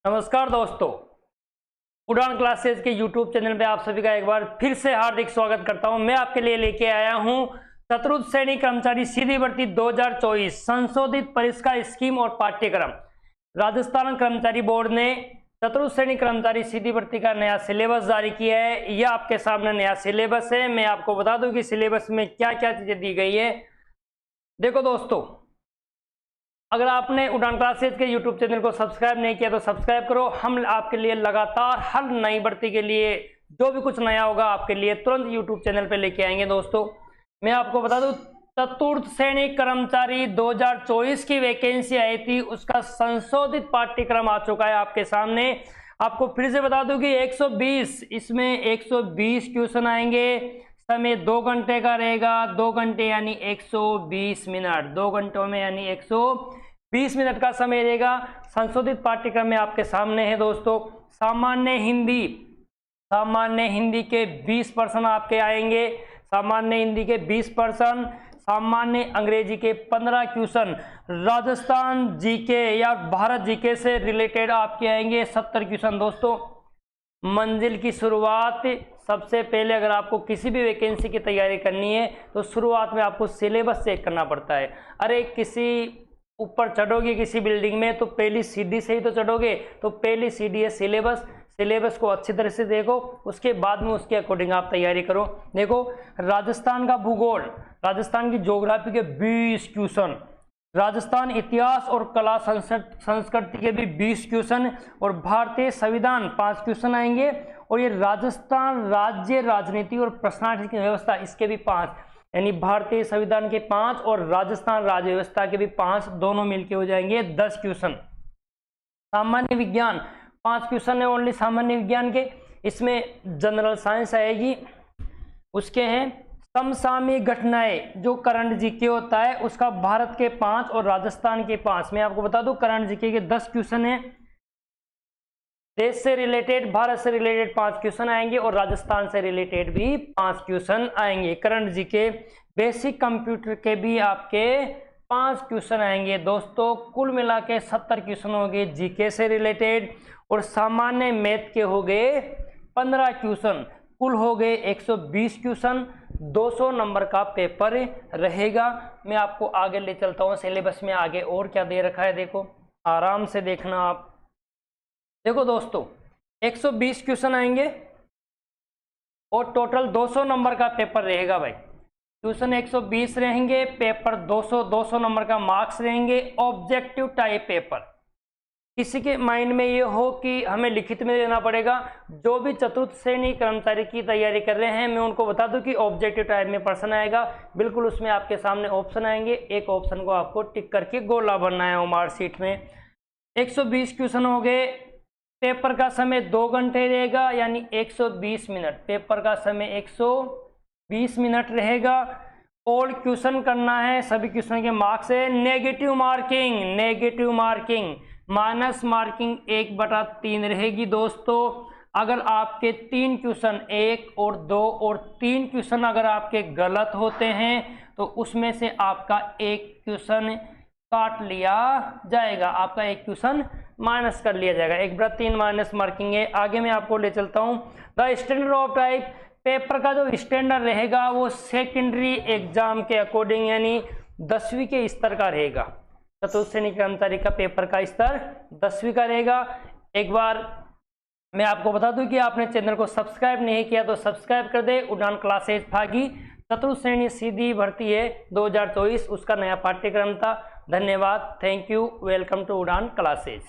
नमस्कार दोस्तों, उड़ान क्लासेज के YouTube चैनल पे आप सभी का एक बार फिर से हार्दिक स्वागत करता हूं। मैं आपके लिए लेके आया हूं चतुर्थ श्रेणी कर्मचारी सीधी भर्ती 2024 संशोधित परीक्षा स्कीम और पाठ्यक्रम। राजस्थान कर्मचारी बोर्ड ने चतुर्थ श्रेणी कर्मचारी सीधी भर्ती का नया सिलेबस जारी किया है। यह आपके सामने नया सिलेबस है। मैं आपको बता दूं कि सिलेबस में क्या क्या चीजें दी गई है। देखो दोस्तों, अगर आपने उड़ान क्लासेज के YouTube चैनल को सब्सक्राइब नहीं किया तो सब्सक्राइब करो। हम आपके लिए लगातार हर नई भर्ती के लिए जो भी कुछ नया होगा आपके लिए तुरंत YouTube चैनल पे लेके आएंगे। दोस्तों, मैं आपको बता दूं, चतुर्थ श्रेणी कर्मचारी 2024 की वैकेंसी आई थी, उसका संशोधित पाठ्यक्रम आ चुका है आपके सामने। आपको फिर से बता दूं कि 120 इसमें 120 क्वेश्चन आएंगे। समय 2 घंटे का रहेगा। 2 घंटे यानी 120 मिनट। 2 घंटों में यानी 120 मिनट का समय रहेगा। संशोधित पाठ्यक्रम में आपके सामने है दोस्तों। सामान्य हिंदी के 20% आपके आएंगे। सामान्य हिंदी के 20%, सामान्य अंग्रेजी के 15 क्वेश्चन, राजस्थान जीके या भारत जीके से रिलेटेड आपके आएंगे 70 क्वेश्चन। दोस्तों, मंजिल की शुरुआत सबसे पहले अगर आपको किसी भी वैकेंसी की तैयारी करनी है तो शुरुआत में आपको सिलेबस चेक करना पड़ता है। अरे किसी ऊपर चढ़ोगे किसी बिल्डिंग में तो पहली सीढ़ी से ही तो चढ़ोगे, तो पहली सीढ़ी है सिलेबस। सिलेबस को अच्छी तरह से देखो, उसके बाद में उसके अकॉर्डिंग आप तैयारी करो। देखो, राजस्थान का भूगोल, राजस्थान की ज्योग्राफी के 20 क्वेश्चन, राजस्थान इतिहास और कला संस्कृति के भी 20 क्वेश्चन, और भारतीय संविधान 5 क्वेश्चन आएंगे। और ये राजस्थान राज्य राजनीति और प्रशासनिक व्यवस्था, इसके भी 5, यानी भारतीय संविधान के 5 और राजस्थान राज्य व्यवस्था के भी 5, दोनों मिलके हो जाएंगे 10 क्वेश्चन। सामान्य विज्ञान 5 क्वेश्चन है ओनली सामान्य विज्ञान के। इसमें जनरल साइंस आएगी, उसके हैं समसामयिक घटनाएं, जो करंट जीके होता है उसका भारत के 5 और राजस्थान के 5। मैं आपको बता दूं, करंट जीके के 10 क्वेश्चन है। देश से रिलेटेड, भारत से रिलेटेड 5 क्वेश्चन आएंगे और राजस्थान से रिलेटेड भी 5 क्वेश्चन आएंगे। करंट जीके, बेसिक कंप्यूटर के भी आपके 5 क्वेश्चन आएंगे। दोस्तों, कुल मिला के 70 क्वेश्चन हो गए जीके से रिलेटेड, और सामान्य मैथ के हो गए 15 क्वेश्चन। कुल हो गए 120 क्वेश्चन। 200 नंबर का पेपर रहेगा। मैं आपको आगे ले चलता हूँ। सिलेबस में आगे और क्या दे रखा है, देखो आराम से देखना आप। देखो दोस्तों, 120 क्वेश्चन आएंगे और टोटल 200 नंबर का पेपर रहेगा भाई। क्वेश्चन 120 रहेंगे, पेपर 200 नंबर का मार्क्स रहेंगे। Objective type paper. किसी के माइंड में ये हो कि हमें लिखित में देना पड़ेगा, जो भी चतुर्थ श्रेणी कर्मचारी की तैयारी कर रहे हैं, मैं उनको बता दूं कि ऑब्जेक्टिव टाइप में प्रश्न आएगा। बिल्कुल उसमें आपके सामने ऑप्शन आएंगे, एक ऑप्शन को आपको टिक करके गोला भरना है मार्कशीट में। 120 क्वेश्चन हो गए। पेपर का समय 2 घंटे रहेगा, यानी 120 मिनट। पेपर का समय 120 मिनट रहेगा। ऑल क्वेश्चन करना है, सभी क्वेश्चन के मार्क्स है। नेगेटिव मार्किंग माइनस मार्किंग 1/3 रहेगी। दोस्तों, अगर आपके 3 क्वेश्चन 1 और 2 और 3 क्वेश्चन अगर आपके गलत होते हैं तो उसमें से आपका 1 क्वेश्चन काट लिया जाएगा, आपका 1 क्वेश्चन माइनस कर लिया जाएगा। 1/3 माइनस मार्किंग है। आगे मैं आपको ले चलता हूँ। The standard of type, paper का जो स्टैंडर्ड रहेगा वो सेकेंडरी एग्जाम के अकॉर्डिंग, यानी 10वीं के स्तर का रहेगा। चतुर्थ श्रेणी कर्मचारी का पेपर का स्तर 10वीं का रहेगा। एक बार मैं आपको बता दूं कि आपने चैनल को सब्सक्राइब नहीं किया तो सब्सक्राइब कर दे। उड़ान क्लासेज भागी चतुर्थ श्रेणी सीधी भर्ती है 2024, उसका नया पाठ्यक्रम था। धन्यवाद, थैंक यू, वेलकम टू उड़ान क्लासेज।